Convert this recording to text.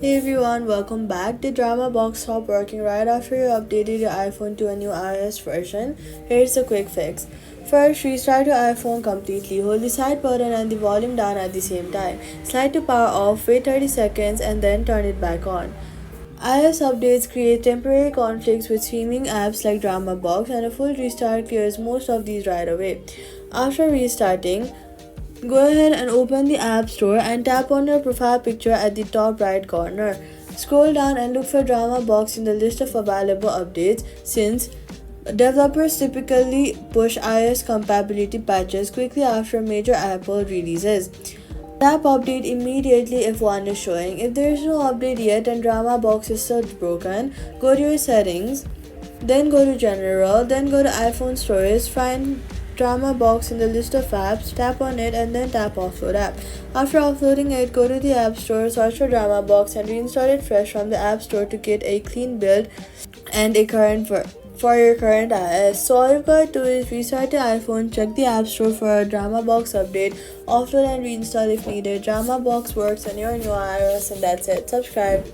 Hey everyone, welcome back. The DramaBox stopped working right after you updated your iPhone to a new iOS version. Here's a quick fix. First, restart your iPhone completely. Hold the side button and the volume down at the same time. Slide to power off, wait 30 seconds, and then turn it back on. iOS updates create temporary conflicts with streaming apps like DramaBox, and a full restart clears most of these right away. After restarting, go ahead and open the App Store and tap on your profile picture at the top right corner. Scroll down and look for DramaBox in the list of available updates since developers typically push iOS compatibility patches quickly after major Apple releases. Tap update immediately if one is showing. If there is no update yet and DramaBox is still broken, go to your settings, then go to general, then go to iPhone storage, find DramaBox in the list of apps, tap on it and then tap offload app. After offloading it, go to the App Store, search for DramaBox and reinstall it fresh from the App Store to get a clean build and a current for your current iOS. So all you've got to do is restart your iPhone, check the App Store for a DramaBox update, offload and reinstall if needed. DramaBox works on your new iOS and that's it. Subscribe.